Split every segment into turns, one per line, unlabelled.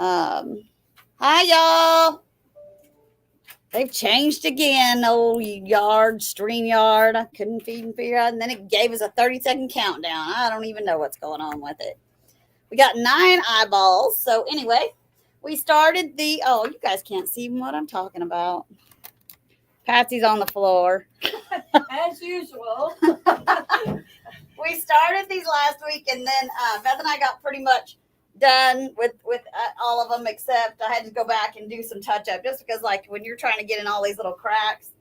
Hi, y'all. They've changed again. Old StreamYard. I couldn't even figure out. And then it gave us a 30-second countdown. I don't even know what's going on with it. We got 9 eyeballs. So, anyway, we started the. Oh, you guys can't see what I'm talking about. Patsy's on the floor.
As usual.
We started these last week, and then Beth and I got pretty much done with all of them, except I had to go back and do some touch up, just because like when you're trying to get in all these little cracks,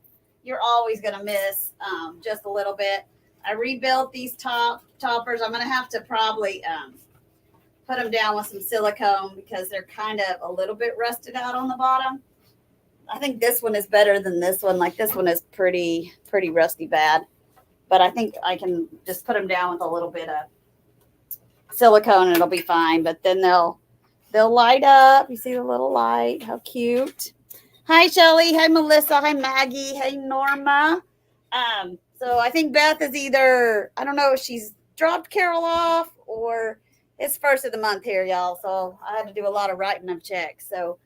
you're always going to miss just a little bit. I rebuilt these toppers. I'm going to have to probably put them down with some silicone because they're kind of a little bit rusted out on the bottom. I think this one is better than this one. Like this one is pretty rusty bad, but I think I can just put them down with a little bit of silicone and it'll be fine. But then they'll light up. You see the little light? How cute! Hi, Shelly. Hi, Melissa. Hi, Maggie. Hey, Norma. So I think Beth is either, I don't know if she's dropped Carol off or it's first of the month here, y'all. So I had to do a lot of writing of checks. So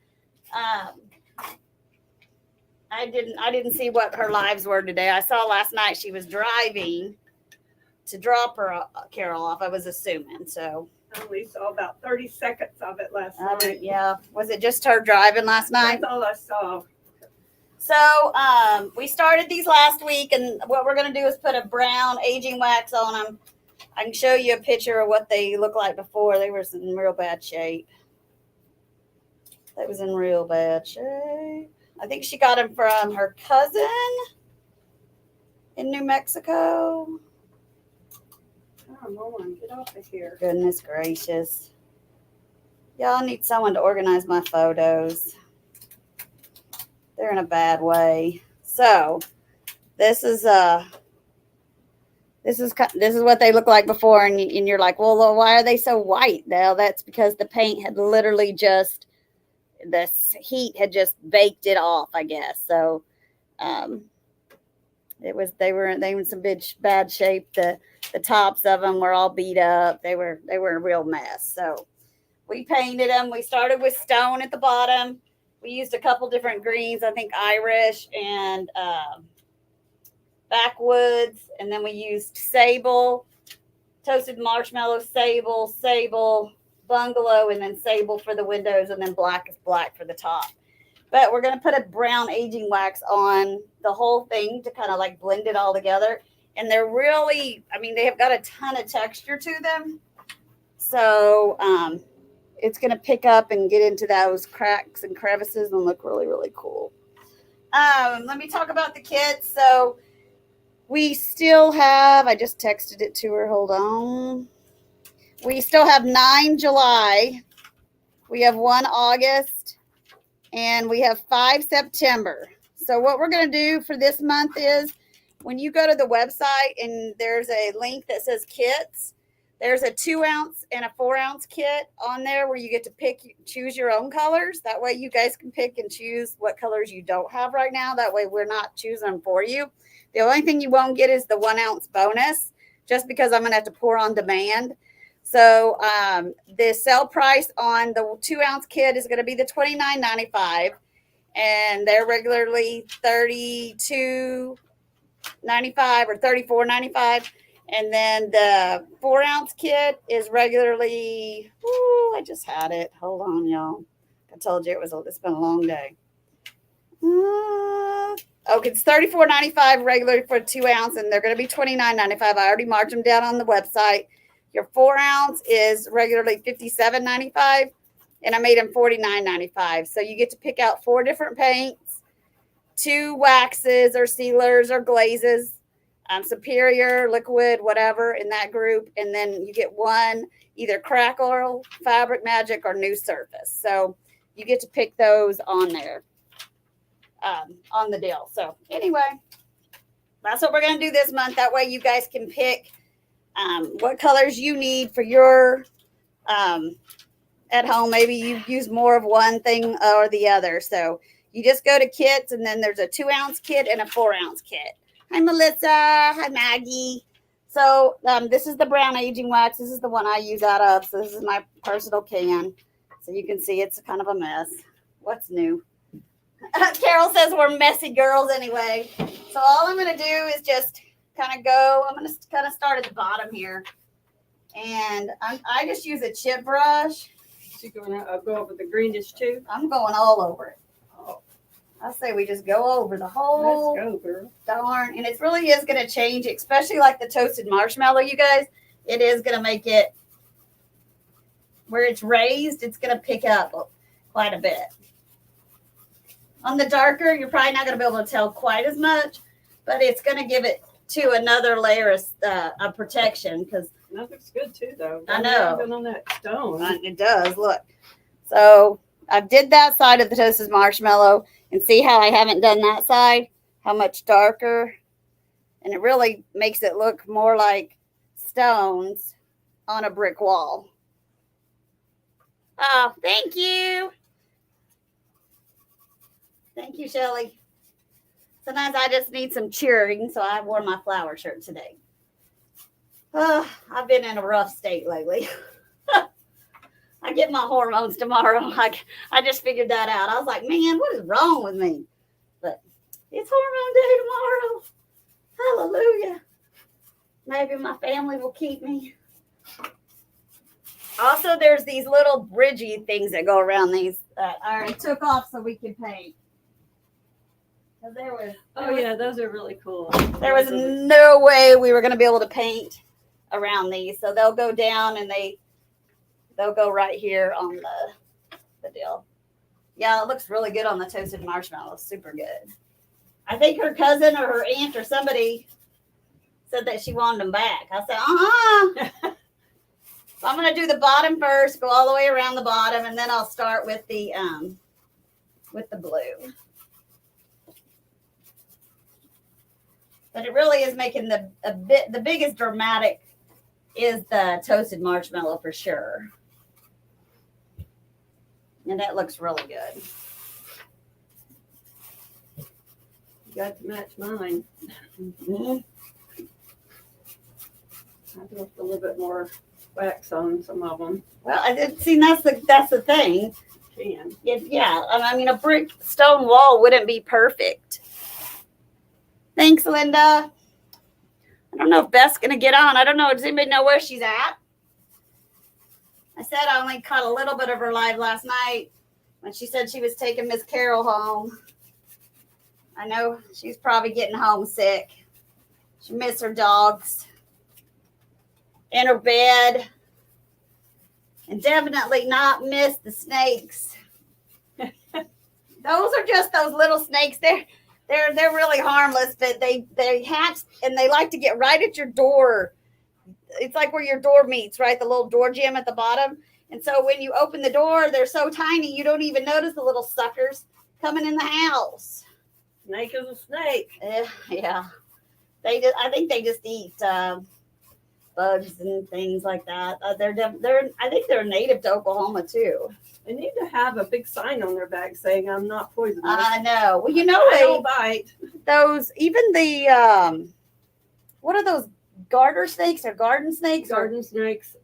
I didn't see what her lives were today. I saw last night she was driving to drop her Carol off. I was assuming. So
I only saw about 30 seconds of it last night.
Yeah. Was it just her driving last night?
That's all I saw.
So we started these last week, and what we're going to do is put a brown aging wax on them. I can show you a picture of what they look like before. They were in real bad shape. That was in real bad shape. I think she got them from her cousin in New Mexico.
Oh, Lauren, get off of here.
Goodness gracious. Y'all need someone to organize my photos. They're in a bad way. So this is what they look like before, and you're like, well, why are they so white? Now that's because the paint had literally just, the heat had just baked it off, I guess. So they were in some bad shape. The tops of them were all beat up. They were a real mess. So we painted them. We started with stone at the bottom. We used a couple different greens, I think Irish and backwoods, and then we used sable, toasted marshmallow, sable, bungalow, and then sable for the windows, and then black is black for the top. But we're going to put a brown aging wax on the whole thing to kind of like blend it all together. And they're really, I mean, they have got a ton of texture to them. So it's going to pick up and get into those cracks and crevices and look really, really cool. Let me talk about the kits. So we still have, I just texted it to her. Hold on. We still have 9 July. We have 1 August. And we have 5 September. So what we're going to do for this month is when you go to the website and there's a link that says kits, there's a 2-ounce and a 4-ounce kit on there where you get to choose your own colors. That way you guys can pick and choose what colors you don't have right now. That way we're not choosing them for you. The only thing you won't get is the 1-ounce bonus, just because I'm going to have to pour on demand. So the sale price on the 2-ounce kit is going to be the $29.95, and they're regularly $32.95 or $34.95. And then the 4-ounce kit is regularly, I just had it. Hold on, y'all. I told you it's been a long day. Okay, it's $34.95 regularly for 2-ounce, and they're going to be $29.95. I already marked them down on the website. Your 4-ounce is regularly $57.95, and I made them $49.95. So you get to pick out 4 different paints, 2 waxes or sealers or glazes, Superior, liquid, whatever in that group, and then you get 1 either crack oil, fabric magic, or new surface. So you get to pick those on there on the deal. So anyway, that's what we're going to do this month. That way you guys can pick what colors you need for your at home. Maybe you use more of one thing or the other. So you just go to kits, and then there's a 2-ounce kit and a 4-ounce kit. Hi, Melissa. Hi, Maggie. So this is the brown aging wax. This is the one I use out of. So this is my personal can. So you can see it's kind of a mess. What's new? Carol says we're messy girls anyway. So all I'm going to do is just kind of go. I'm going to kind of start at the bottom here. And I just use a chip brush.
So you're going to go over the greenish too?
I'm going all over it.
Oh,
I say we just go over the whole
let's go, girl.
darn. And it really is going to change, especially like the toasted marshmallow, you guys. It is going to make it where it's raised. It's going to pick up quite a bit. On the darker, you're probably not going to be able to tell quite as much, but it's going to give it to another layer of protection because
that looks good too, though.
I know.
On that stone.
It does. Look. So I did that side of the toasted marshmallow, and see how I haven't done that side? How much darker, and it really makes it look more like stones on a brick wall. Oh, thank you. Thank you, Shelly. Sometimes I just need some cheering, so I wore my flower shirt today. Oh, I've been in a rough state lately. I get my hormones tomorrow. I just figured that out. I was like, man, what is wrong with me? But it's hormone day tomorrow. Hallelujah. Maybe my family will keep me. Also, there's these little bridgey things that go around these that I already took off so we can paint.
Yeah, those are really cool.
There was no way we were going to be able to paint around these. So they'll go down and they'll go right here on the deal. Yeah, it looks really good on the toasted marshmallow. Super good. I think her cousin or her aunt or somebody said that she wanted them back. I said, So I'm going to do the bottom first, go all the way around the bottom, and then I'll start with the blue. But it really is making the biggest dramatic is the toasted marshmallow for sure. And that looks really good.
You got to match mine.
Mm-hmm.
I left a little bit more wax on some of them.
Well, I did see that's the thing. Yeah, I mean a brick stone wall wouldn't be perfect. Thanks, Linda. I don't know if Beth's gonna get on. I don't know. Does anybody know where she's at? I said I only caught a little bit of her live last night when she said she was taking Miss Carol home. I know she's probably getting homesick. She missed her dogs in her bed, and definitely not miss the snakes. Those are just those little snakes. They're really harmless, but they hatch and they like to get right at your door. It's like where your door meets, right? The little door jamb at the bottom. And so when you open the door, they're so tiny you don't even notice the little suckers coming in the house.
Snake is a snake.
Yeah. I think they just eat bugs and things like that. I think they're native to Oklahoma too.
They need to have a big sign on their back saying I'm not poisonous.
I know. Well, you know
I don't bite.
those even the what are those garter snakes or garden snakes?
Garden snakes.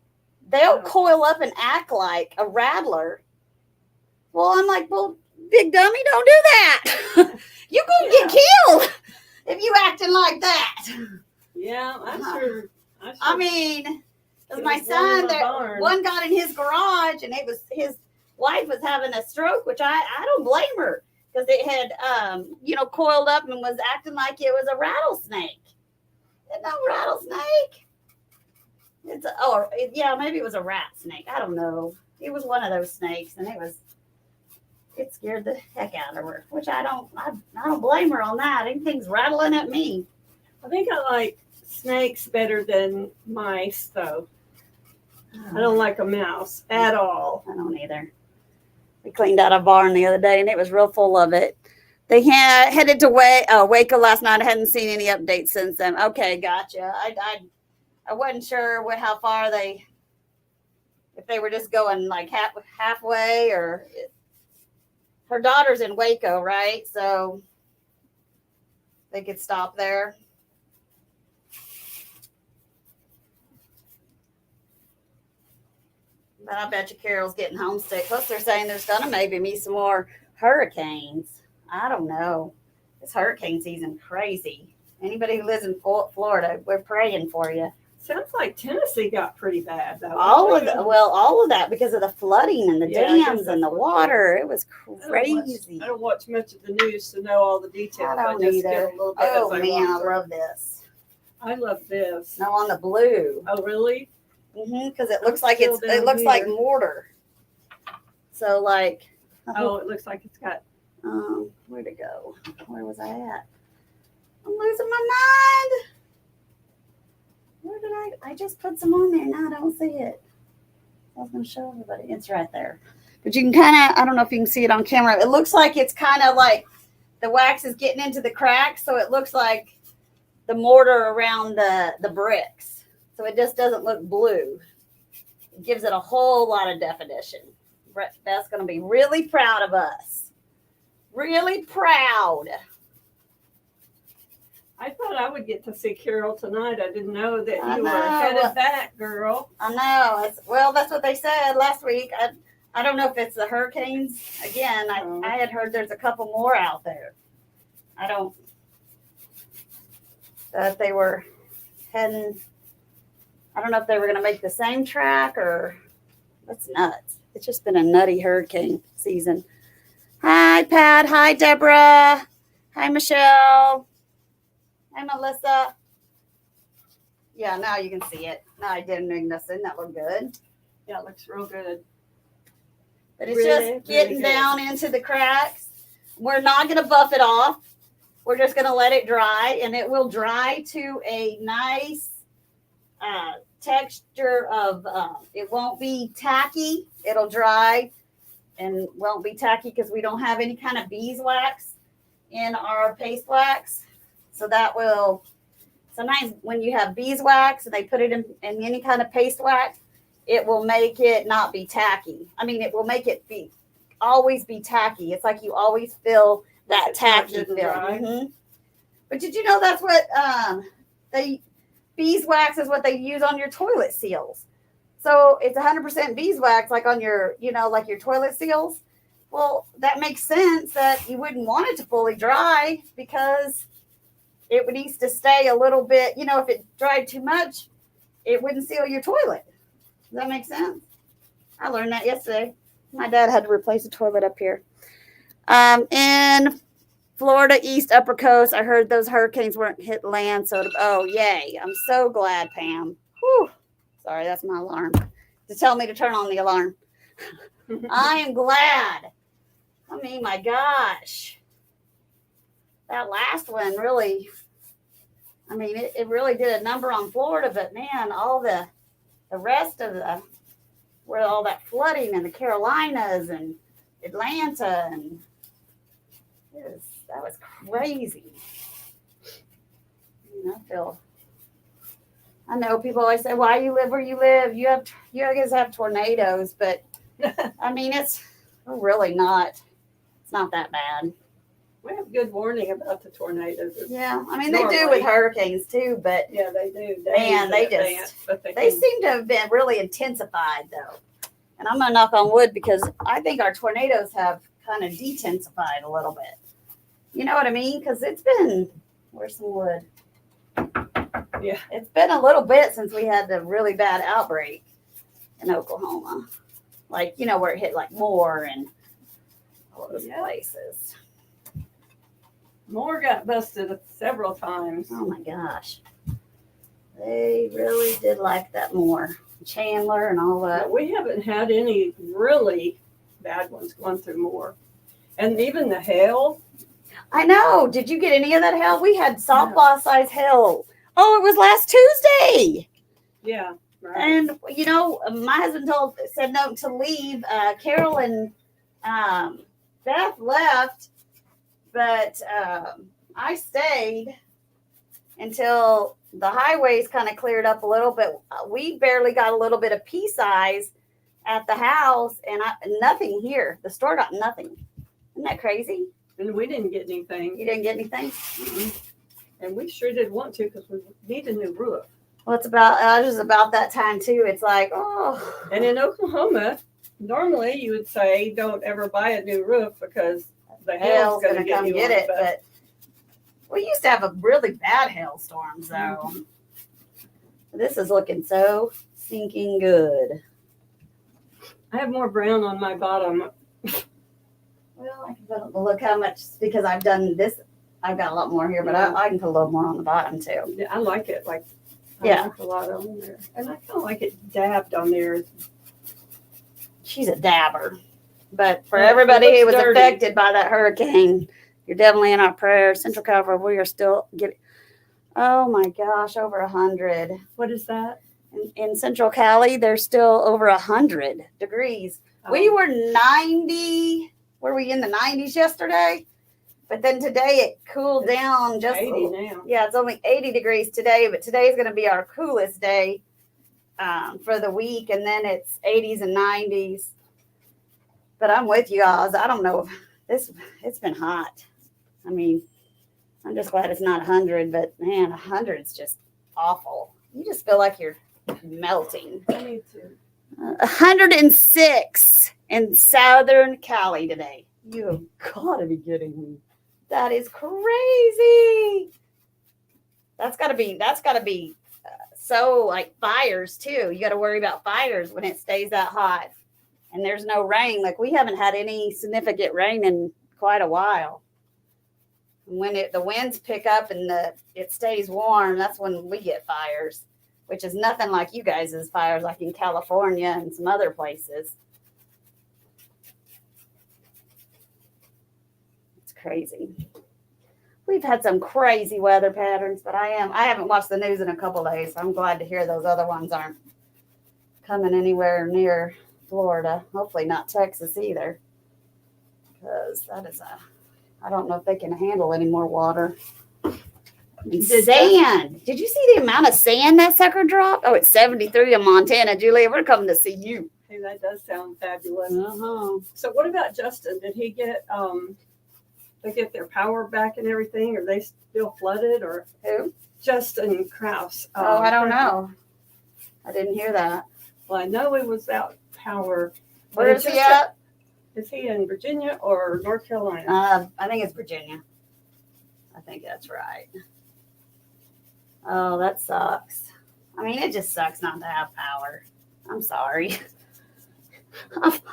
They'll coil up and act like a rattler. Well, I'm like, well, big dummy, don't do that. You're gonna get killed if you acting like that.
Yeah, I'm sure.
I mean, because my son, one got in his garage and it was his wife was having a stroke, which I don't blame her because it had, coiled up and was acting like it was a rattlesnake. It's no rattlesnake. Maybe it was a rat snake. I don't know. It was one of those snakes, and it scared the heck out of her, which I don't blame her on that. Anything's rattling at me.
I think I like snakes better than mice, though. I don't like a mouse at all.
I don't either. We cleaned out a barn the other day, and it was real full of it. They headed to Waco last night. I hadn't seen any updates since then. Okay, gotcha. I wasn't sure how far if they were just going like halfway or. Her daughter's in Waco, right? So they could stop there. But I bet you Carol's getting homesick. Plus, they're saying there's gonna maybe be some more hurricanes. I don't know. It's hurricane season, crazy. Anybody who lives in Florida, we're praying for you.
Sounds like Tennessee got pretty bad though.
All of that because of the flooding and the dams and the water. It was crazy.
I don't watch much of the news to know all the details.
I don't
just
either.
get a little bit
Oh
as
man, I
watch it.
love this.
I love this.
No, on the blue.
Oh really?
Because it looks
I'm
like
still
it
down
looks like
here.
mortar. So like,
Oh, it looks like it's got.
where'd it go? Where was I at? I'm losing my mind. Where did I just put some on there. Now I don't see it. I was going to show everybody. It's right there. But you can kind of, I don't know if you can see it on camera. It looks like it's kind of like the wax is getting into the cracks. So it looks like the mortar around the bricks. So it just doesn't look blue. It gives it a whole lot of definition. Beth's going to be really proud of us. Really proud.
I thought I would get to see Carol tonight. I didn't know that
I
you
know.
were headed back, girl.
I know. Well, that's what they said last week. I don't know if it's the hurricanes. Again, I had heard there's a couple more out there. I don't. That they were heading. I don't know if they were going to make the same track or. That's nuts. It's just been a nutty hurricane season. Hi, Pat. Hi, Deborah. Hi, Michelle. Hi, Melissa. Yeah, now you can see it. No, I didn't ring this in. That looked good.
Yeah, it looks real good.
But it's
Really,
just getting
really
down into the cracks. We're not going to buff it off. We're just going to let it dry, and it will dry to a nice texture of, it won't be tacky. It'll dry and won't be tacky because we don't have any kind of beeswax in our paste wax. So that will, sometimes when you have beeswax and they put it in any kind of paste wax, it will make it not be tacky. I mean, it will make it always be tacky. It's like you always feel that tacky feel. Mm-hmm. But did you know that's what beeswax is what they use on your toilet seals? So it's 100% beeswax, like on your, like your toilet seals. Well, that makes sense that you wouldn't want it to fully dry because it would need to stay a little bit, if it dried too much, it wouldn't seal your toilet. Does that make sense? I learned that yesterday. My dad had to replace a toilet up here. In Florida, East Upper Coast, I heard those hurricanes weren't hit land. So, yay. I'm so glad, Pam. Whew. Sorry, that's my alarm. To tell me to turn on the alarm. I am glad. I mean, my gosh. That last one really, it really did a number on Florida, but man, all the rest of where all that flooding in the Carolinas and Atlanta and that was crazy. I know people always say, why you live where you live? You guys have tornadoes, but it's really not. It's not that bad.
We have good warning about the tornadoes.
Yeah, they do with hurricanes too, but
yeah, they do.
Man, they seem to have been really intensified though. And I'm gonna knock on wood because I think our tornadoes have kind of detensified a little bit. You know what I mean? Because it's been, where's some wood?
Yeah,
it's been a little bit since we had the really bad outbreak in Oklahoma, like where it hit like Moore and all those places.
Moore got busted several times.
Oh my gosh. They really did like that Moore. Chandler and all that.
But we haven't had any really bad ones going through Moore. And even the hail.
I know. Did you get any of that hail? We had softball size hail. Oh, it was last Tuesday.
Yeah. Right.
And, my husband said no to leave. Carol and Beth left. But I stayed until the highways kind of cleared up a little bit. We barely got a little bit of pea size at the house, and nothing here. The store got nothing. Isn't that crazy?
And we didn't get anything.
You didn't get anything?
Mm-hmm. And we sure did want to because we need a new roof.
Well, it's about, just about that time too. It's like, oh.
And in Oklahoma, normally you would say don't ever buy a new roof because the hail's going to
come
get
get
you
it. But we used to have a really bad hailstorm, so
Mm-hmm.
this is looking so stinking good.
I have more brown on my bottom.
Well, I can put, look how much, because I've done this. I've got a lot more here, but I can put a little more on the bottom too.
Yeah, I like it. Like, I
Yeah.
like a lot on there. And I kind of like it dabbed on there.
She's a dabber. But for
Yeah, it
everybody who was
looks dirty.
affected by that hurricane, you're definitely in our prayers. Central California, we are still getting, oh my gosh, over 100.
What is that?
In Central Cali, there's still over 100 degrees. We were 90. Were we in the 90s yesterday? But then today it cooled down just
80 now.
Yeah, it's only 80 degrees today, but today is going to be our coolest day for the week, and then it's 80s and 90s. But I'm with you guys. I don't know if it's been hot. I mean, I'm just glad it's not 100, but man, 100 is just awful. You just feel like you're melting.
I need to.
106 in Southern Cali today. You have got to be kidding me. That is crazy. That's got to be so like fires too. You got to worry about fires when it stays that hot and there's no rain. Like we haven't had any significant rain in quite a while. When the winds pick up and it stays warm, that's when we get fires, which is nothing like you guys' fires like in California and some other places. It's crazy. We've had some crazy weather patterns, but I haven't watched the news in a couple days, so I'm glad to hear those other ones aren't coming anywhere near Florida. Hopefully not Texas either, because that is I don't know if they can handle any more water. And sand. Did you see the amount of sand that sucker dropped? Oh, it's 73 in Montana. Julia, we're coming to see you.
Hey, that does sound fabulous.
Uh-huh.
So what about Justin? Did he get they get their power back and everything? Are they still flooded? Or
Who?
Justin Krause.
I don't know. I didn't hear that.
Well, I know he was out power.
Where is he at?
Is he in Virginia or North Carolina?
I think it's Virginia. I think that's right. Oh, that sucks. I mean, it just sucks not to have power. I'm sorry.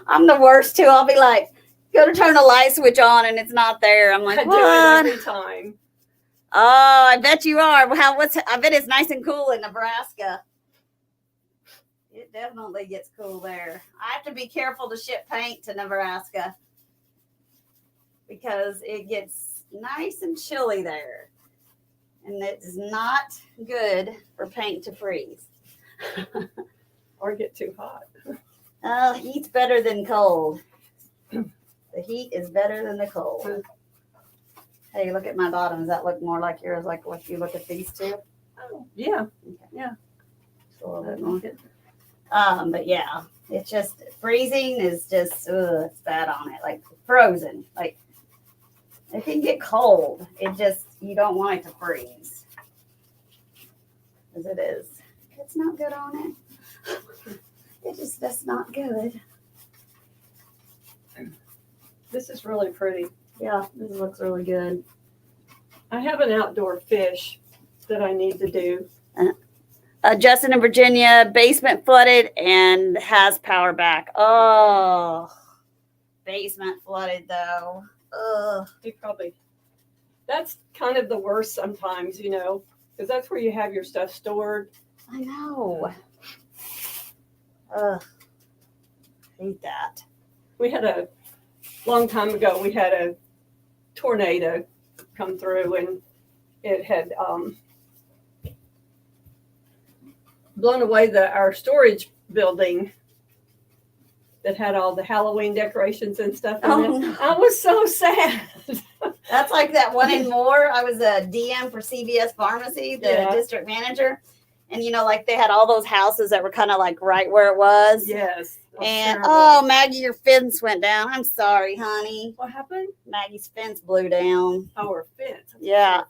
I'm the worst too. I'll be like, go to turn a light switch on and it's not there. I'm like,
I do
what?
it every time.
Oh, I bet you are. I bet it's nice and cool in Nebraska. It definitely gets cool there. I have to be careful to ship paint to Nebraska because it gets nice and chilly there. And it is not good for paint to freeze.
Or get too hot.
Heat's better than cold. The heat is better than the cold. Hey, look at my bottom. Does that look more like yours, like what you look at these two?
Oh, yeah.
Okay.
Yeah.
Just a little bit more. But yeah, it's just freezing is just it's bad on it. Like frozen. Like it can get cold. It just you don't want it to freeze. As it is. It's not good on it. That's not good.
This is really pretty.
Yeah, this looks really good.
I have an outdoor fish that I need to do.
Justin in Virginia, basement flooded and has power back. Oh, basement flooded though. Ugh.
He probably. That's kind of the worst sometimes, you know, because that's where you have your stuff stored.
I know. Ugh. Hate that.
We had a long time ago. We had a tornado come through, and it had blown away our storage building that had all the Halloween decorations and stuff in it.
No.
I was so sad.
That's like that one in Moore. I was a DM for CVS Pharmacy, the district manager. And, you know, like they had all those houses that were kind of like right where it was.
Yes.
And, oh, Maggie, your fence went down. I'm sorry, honey.
What happened?
Maggie's fence blew down.
Our fence.
Yeah.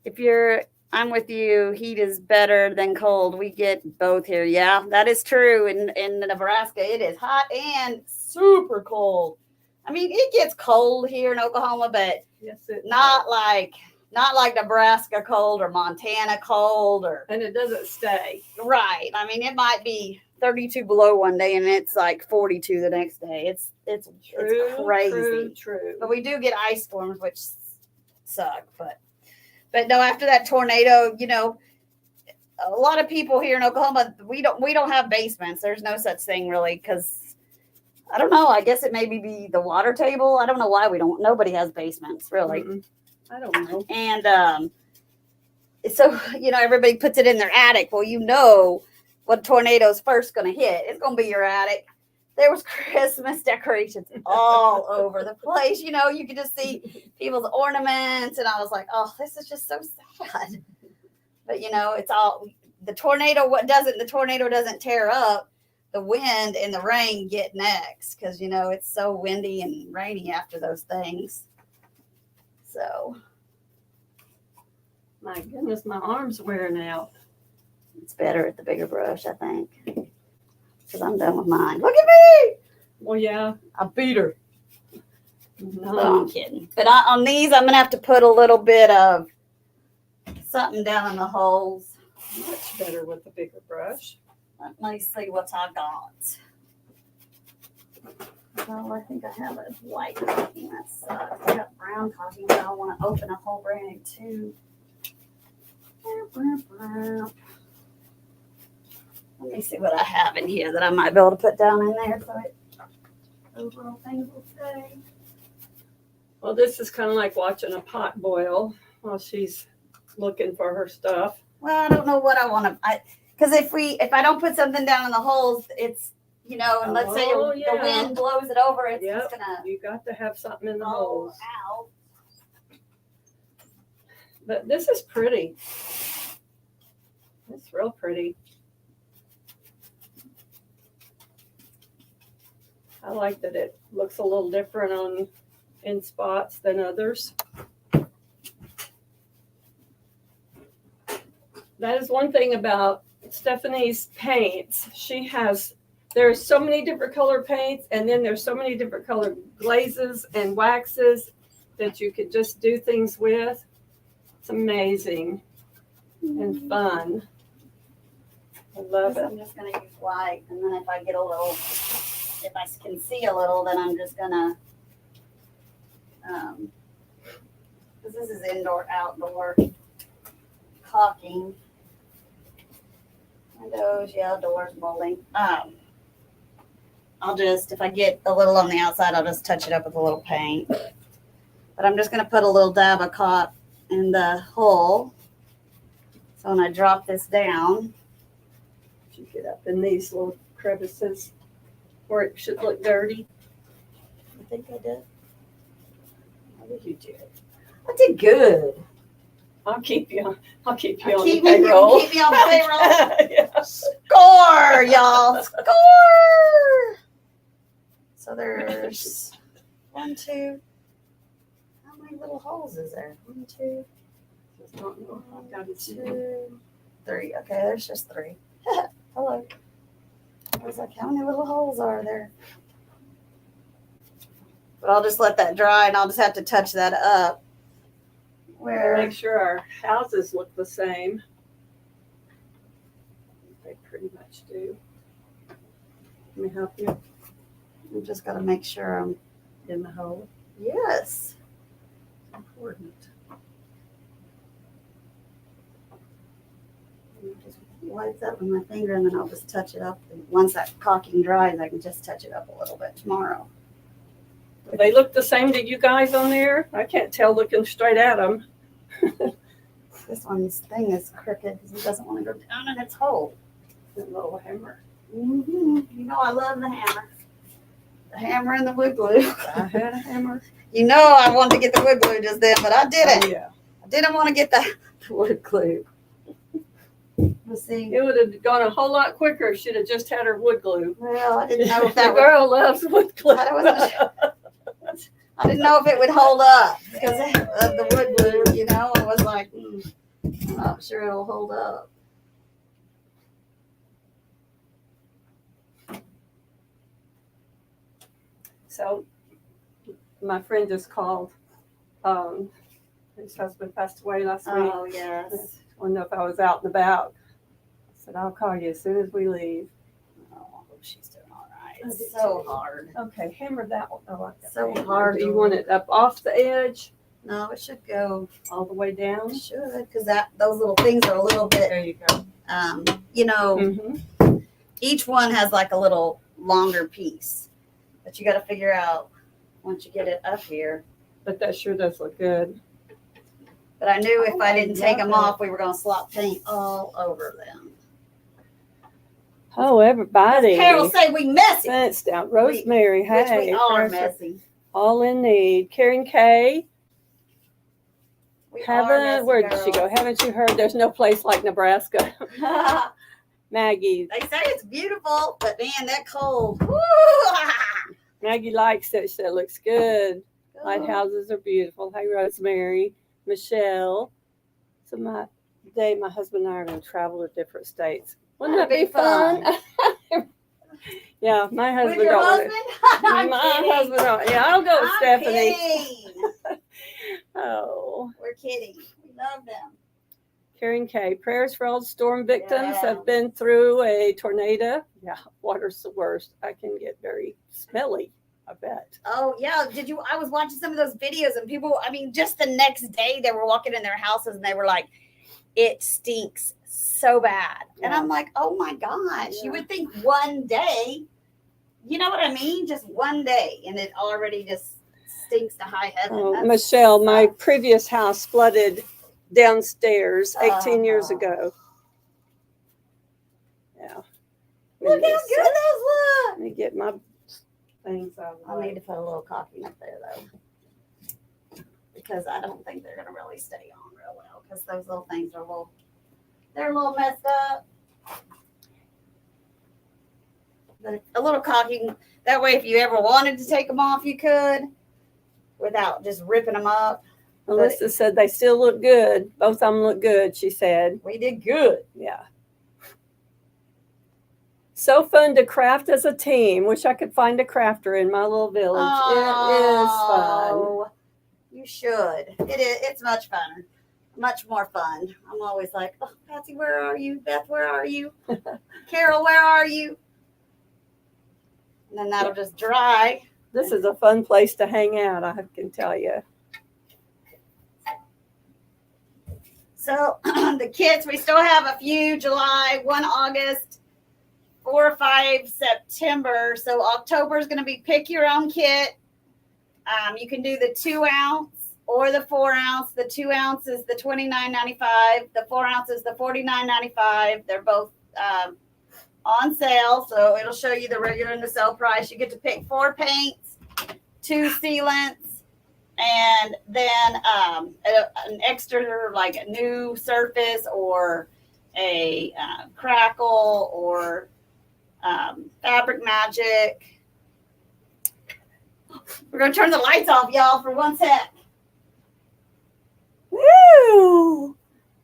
If you're I'm with you. Heat is better than cold. We get both here. Yeah, that is true. In Nebraska, it is hot and super cold. I mean, it gets cold here in Oklahoma, but
Yes, it
not like Nebraska cold or Montana cold or
and it doesn't stay.
right. I mean, it might be 32 below one day and it's like 42 the next day. It's crazy.
True.
But we do get ice storms, which suck. But no, after that tornado, you know, a lot of people here in Oklahoma, we don't have basements. There's no such thing really, because I don't know. I guess it maybe be the water table. I don't know why nobody has basements really.
I don't know.
And so, you know, everybody puts it in their attic. Well, you know what tornado's first going to hit. It's going to be your attic. There was Christmas decorations all over the place. You know, you could just see people's ornaments. And I was like, oh, this is just so sad. But, you know, it's all the tornado. The tornado doesn't tear up. The wind and the rain get next because, you know, it's so windy and rainy after those things. So.
My goodness, my arm's wearing out.
It's better at the bigger brush, I think. Because I'm done with mine. Look at me!
Well, yeah.
I beat her.
No,
I'm kidding. But on these, I'm going to have to put a little bit of something down in the holes.
much better with the bigger brush.
Let me see what I got. Well, I think I have a white caulking. That sucks. I got brown caulking, but I want to open a whole brand new tube. Let me see what I have in here that I might be able to put down in there so those little things will stay.
Well, this is kind of like watching a pot boil while she's looking for her stuff.
Well, I don't know what I want to. Because if I don't put something down in the holes, it's, you know, and let's say the wind blows it over, it's just gonna.
You got to have something in the
roll
holes.
out.
But this is pretty. It's real pretty. I like that it looks a little different in spots than others. That is one thing about Stephanie's paints. There's so many different color paints, and then there's so many different color glazes and waxes that you could just do things with. It's amazing and fun. I love it.
I'm just going to use white, and then if I can see a little, then I'm just going to, because this is indoor, outdoor caulking. Windows, yeah, doors, molding. I'll just, if I get a little on the outside, I'll just touch it up with a little paint. But I'm just going to put a little dab of caulk in the hole. So when I drop this down,
you get up in these little crevices where it should look dirty.
I think I did. How did you do it? I did good.
I'll keep you on the
Keep
payroll.
me on the payroll.
Yeah.
Score, y'all. Score. So there's 1, 2. How many little holes is there? 1, 2.
Just don't know if I've got it.
2, 3. Okay, there's just 3. Hello. I was like, how many little holes are there? But I'll just let that dry, and I'll just have to touch that up.
Make sure our houses look the same. They pretty much do. Let me help you.
I just got to make sure I'm
In the hole.
Yes.
It's important.
Just wipe that with my finger, and then I'll just touch it up. And once that caulking dries, I can just touch it up a little bit tomorrow.
Do they look the same to you guys on there? I can't tell looking straight at them.
This one's thing is crooked because it doesn't want to go down in its hole.
The little hammer.
You know I love the hammer. The hammer and the wood glue.
I had a hammer.
You know I wanted to get the wood glue just then, but I didn't.
Oh, yeah.
I didn't want to get the wood glue. Let's see.
It would have gone a whole lot quicker if she'd have just had her wood glue.
Well, I didn't know if
The
that would.
girl loves wood glue.
I didn't know if it would hold up because of the wood glue. You know, I was like, I'm not sure it'll hold up.
So my friend just called. His husband passed away last week.
Oh, yes.
I don't know if I was out and about. I said, I'll call you as soon as we leave.
Oh, I hope she's doing all right. It's so hard.
Okay, hammer that one. Oh, like that.
So hard.
Do you want it up off the edge?
No, it should go
all the way down?
It should, because those little things are a little bit.
There you go.
Each one has like a little longer piece, but you got to figure out once you get it up here.
But that sure does look good.
But I knew if I didn't take them off, we were going to slop paint all over them.
Oh, everybody.
Carol say we messy.
That's down. Rosemary,
Which
hey.
we are messy.
All in need. Karen Kay.
We are messy,
Where did she go?
girls.
Haven't you heard there's no place like Nebraska? Maggie.
They say it's beautiful, but man, that cold. Woo!
Maggie likes it. She said it looks good. Lighthouses are beautiful. Hey, Rosemary. Michelle. So my husband and I are going to travel to different states. Wouldn't that be fun? Yeah, my husband.
With your husband?
Husband. Yeah, I'll go with Stephanie.
Kidding.
Oh.
We're kidding. We love them.
Karen K. Prayers for all storm victims
Yeah.
have been through a tornado. Yeah, water's the worst. I can get very smelly, I bet.
Oh, yeah. I was watching some of those videos and people, just the next day they were walking in their houses and they were like, it stinks so bad. And
Yeah.
I'm like, oh my gosh,
Yeah.
you would think one day, you know what I mean? Just one day and it already just stinks to high heaven.
Oh,
That's
Michelle, my
sucks.
previous house flooded downstairs 18 years
Oh.
ago. Yeah.
Look how good those look.
Let me get my things out of the
I'll
way.
need to put a little caulking up there though, because I don't think they're gonna really stay on real well. Because those little things are they're a little messed up. But a little caulking that way, if you ever wanted to take them off, you could, without just ripping them up.
Melissa said they still look good. Both of them look good, she said.
We did good.
Yeah. So fun to craft as a team. Wish I could find a crafter in my little village. It is fun.
Oh, you should. It is. It's much fun. Much more fun. I'm always like, oh, Patsy, where are you? Beth, where are you? Carol, where are you? And then that'll just dry.
This is a fun place to hang out, I can tell you.
So the kits, we still have a few: July, 1 August, 4 or 5 September. So October is going to be pick your own kit. You can do the 2 ounce or the 4 ounce. The 2 ounce is the $29.95. The 4 ounce is the $49.95. They're both on sale, so it'll show you the regular and the sale price. You get to pick 4 paints, 2 sealants, and then an extra, like a new surface or a crackle or fabric magic. We're going to turn the lights off, y'all, for 1 sec.
Woo!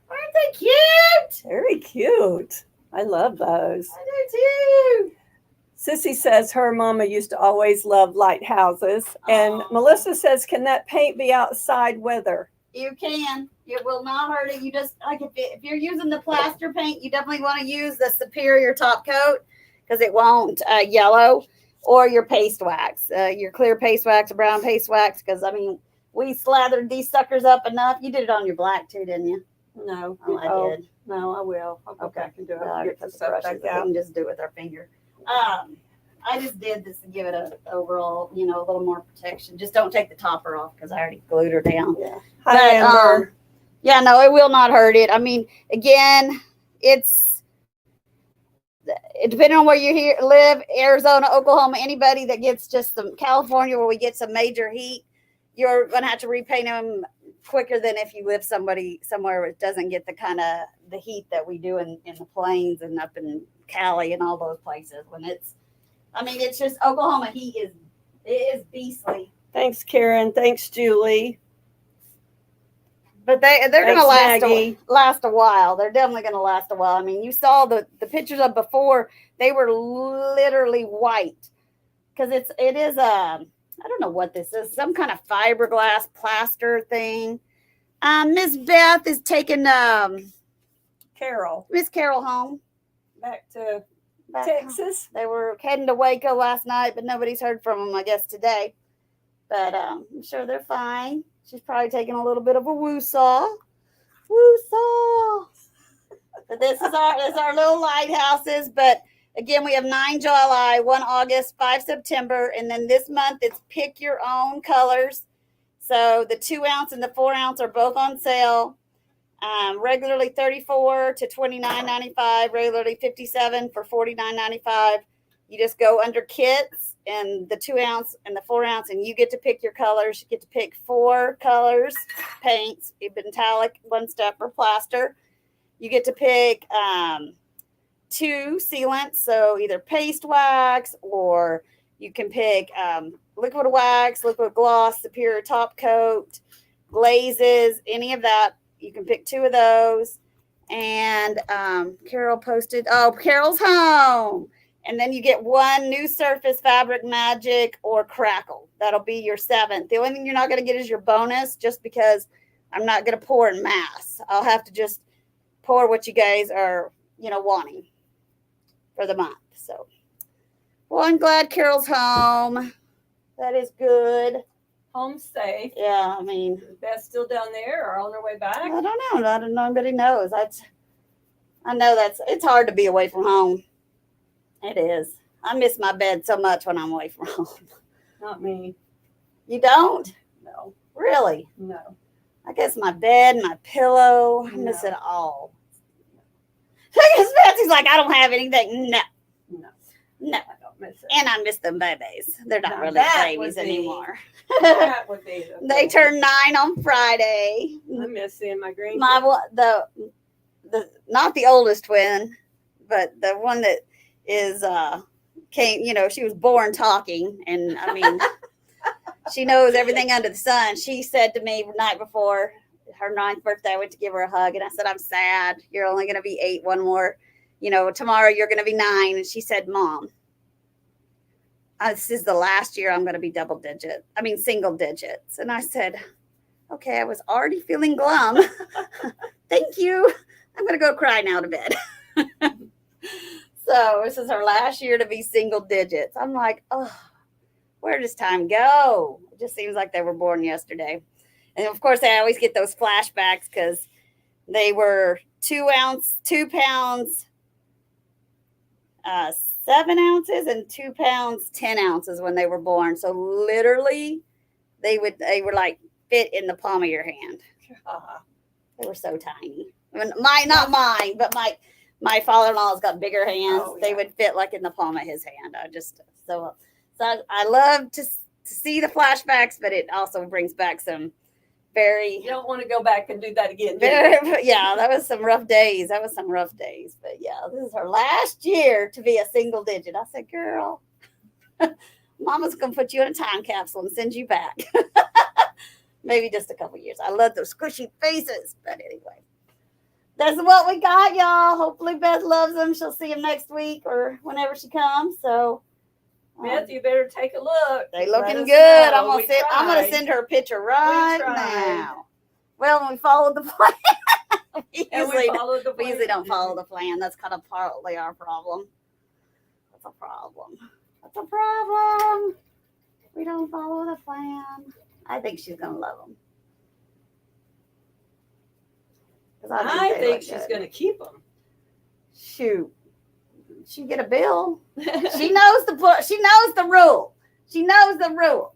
Aren't they cute?
Very cute. I love those.
I do too.
Sissy says her mama used to always love lighthouses. And
Aw.
Melissa says, can that paint be outside weather?
You can. It will not hurt it. You just, like, if you're using the plaster paint, you definitely want to use the Superior top coat because it won't yellow, or your paste wax, your clear paste wax or brown paste wax. Because, we slathered these suckers up enough. You did it on your black too, didn't you?
No.
Oh, I did.
No, I will. I'll go back and do it.
Well,
I'll
I
get
put
the
the
stuff
brushes,
back
we
out.
can just do it with our finger. I just did this to give it a overall, a little more protection. Just don't take the topper off because I already glued her down.
Yeah.
But,
Hi, Amber.
yeah, no, it will not hurt it. Again, it's depending on where you live, Arizona, Oklahoma, anybody that gets just some California where we get some major heat, you're going to have to repaint them quicker than if you live somewhere where it doesn't get the kind of the heat that we do in the plains and up in Cali and all those places. When it's just Oklahoma heat is beastly.
Thanks, Karen. Thanks, Julie.
But they're
Thanks,
gonna
Maggie.
last a while. They're definitely gonna last a while. I mean, you saw the pictures of before; they were literally white because it is I don't know what this is, some kind of fiberglass plaster thing. Miss Beth is taking
Carol,
Miss Carol home
back to
back home.
Texas.
They were heading to Waco last night, but nobody's heard from them, I guess, today. But I'm sure they're fine. She's probably taking a little bit of a woo-saw. Woo-saw. But this is our little lighthouses. But again, we have 9 July, 1 August, 5 September. And then this month, it's pick your own colors. So the 2 ounce and the 4 ounce are both on sale. Regularly $34 to $29.95, regularly $57 for $49.95. You just go under kits and the 2 ounce and the 4 ounce, and you get to pick your colors. You get to pick 4 colors, paints, metallic, one step, or plaster. You get to pick 2 sealants, so either paste wax, or you can pick liquid wax, liquid gloss, superior top coat, glazes, any of that. You can pick 2 of those. And Carol posted, Carol's home. And then you get 1 new surface, Fabric Magic or Crackle. That'll be your 7th. The only thing you're not going to get is your bonus, just because I'm not going to pour in mass. I'll have to just pour what you guys are, wanting for the month. So, well, I'm glad Carol's home. That is good.
Home safe.
Yeah, I mean,
Beth's still down there or on her way back?
I don't know. I don't know. Nobody knows. I know it's hard to be away from home. It is. I miss my bed so much when I'm away from home.
Not me.
You don't?
No.
Really?
No.
I guess my bed, my pillow, I miss it all. Because Betsy's like, I don't have anything. No.
I don't miss it.
And I miss them babies. They're not really babies anymore.
That would be
They turned 9 on Friday.
I miss seeing my grandkids.
The not the oldest twin, but the one that is came, she was born talking, and I mean she knows everything under the sun. She said to me the night before her 9th birthday, I went to give her a hug, and I said, I'm sad. You're only going to be 8 one more. Tomorrow you're going to be 9. And she said, Mom, this is the last year I'm going to be single digits. And I said, okay, I was already feeling glum. Thank you. I'm going to go cry now to bed. So this is her last year to be single digits. I'm like, oh, where does time go? It just seems like they were born yesterday. And of course, I always get those flashbacks because they were 2 pounds, 7 ounces, and 2 pounds, 10 ounces when they were born. So literally, they were like fit in the palm of your hand. They were so tiny. I mean, not mine, but my father-in-law's got bigger hands. Oh, yeah. They would fit like in the palm of his hand. So I love to see the flashbacks, but it also brings back some very.
You don't want to go back and do that again.
Yeah, that was some rough days. But yeah, this is her last year to be a single digit. I said, girl, Mama's gonna put you in a time capsule and send you back. Maybe just a couple years. I love those squishy faces. But anyway, that's what we got, y'all. Hopefully Beth loves them. She'll see them next week or whenever she comes. So
Beth, you better take a look.
They looking good. I'm gonna send her a picture right now. Well, we followed the plan. we usually don't follow the plan. That's kind of partly our problem. That's a problem. We don't follow the plan. I think she's gonna love them.
I think she's gonna keep them.
Shoot. She get a bill. She knows the rule.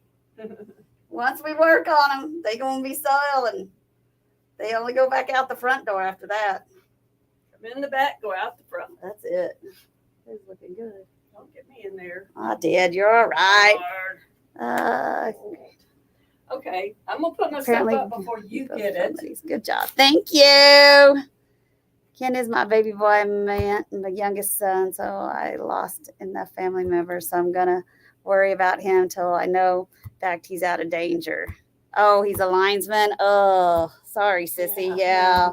Once we work on them, they gonna be soiled, and they only go back out the front door after that.
Come in the back, go out the front.
That's it. It's looking good.
Don't get me in there.
I did. You're all right.
Okay, I'm gonna put my stuff up before you get it.
Good job. Thank you. Ken is my baby boy, man, the youngest son, so I lost enough family members, so I'm going to worry about him till I know, in fact, he's out of danger. Oh, he's a linesman. Oh, sorry, sissy. Yeah.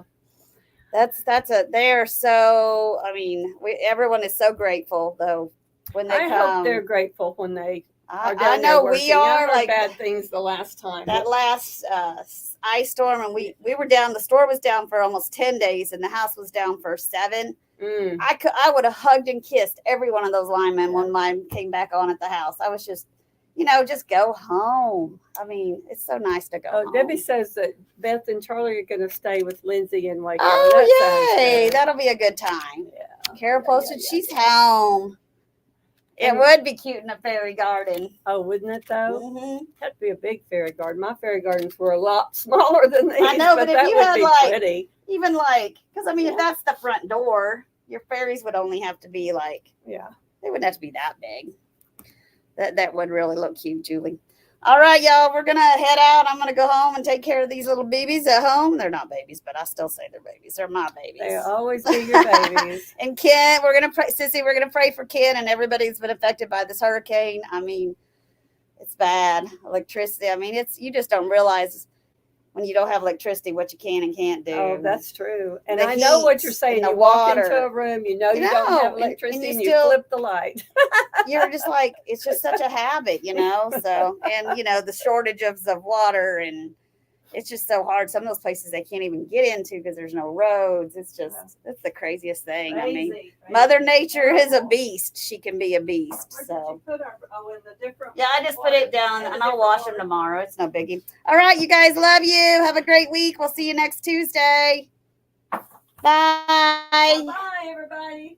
They're so, I mean, everyone is so grateful though when they
I
come.
hope they're grateful when they are
I
down
know
there
we
working.
are.
I heard
Like
bad things the last time.
that last ice storm, and we were down. The store was down for almost 10 days, and the house was down for 7. I would have hugged and kissed every one of those linemen when mine came back on at the house. I was just, just go home. I mean, it's so nice to go home.
Debbie says that Beth and Charlie are going to stay with Lindsay and Waco.
Oh, yay. That'll be a good time.
Yeah.
Carol posted she's home. It would be cute in a fairy garden.
Oh, wouldn't it though?
Mm-hmm.
That'd be a big fairy garden. My fairy gardens were a lot smaller than these.
I know, but if
that
you
would
had
be
like,
pretty.
even like, because I mean, if that's the front door, your fairies would only have to be like, they wouldn't have to be that big. That would really look cute, Julie. All right, y'all, we're going to head out. I'm going to go home and take care of these little babies at home. They're not babies, but I still say they're babies. They're my babies.
They'll always be your babies.
And Ken, we're going to pray, Sissy, we're going to pray for Ken and everybody who's been affected by this hurricane. I mean, it's bad. Electricity. I mean, you just don't realize when you don't have electricity what you can and can't do.
Oh, that's true. And
The
I know what you're
heat
saying.
and the
You walk
water.
into a room, you don't have electricity, and you flip the light.
You're just like, it's just such a habit, so, and the shortages of water, and it's just so hard. Some of those places they can't even get into because there's no roads. It's the craziest thing.
Crazy,
I mean,
crazy.
Mother Nature is a beast. She can be a beast.
Where
So
did you put in the different
I just put it down and I'll wash them tomorrow. It's no biggie. All right, you guys, love you. Have a great week. We'll see you next Tuesday. Bye.
Bye, everybody.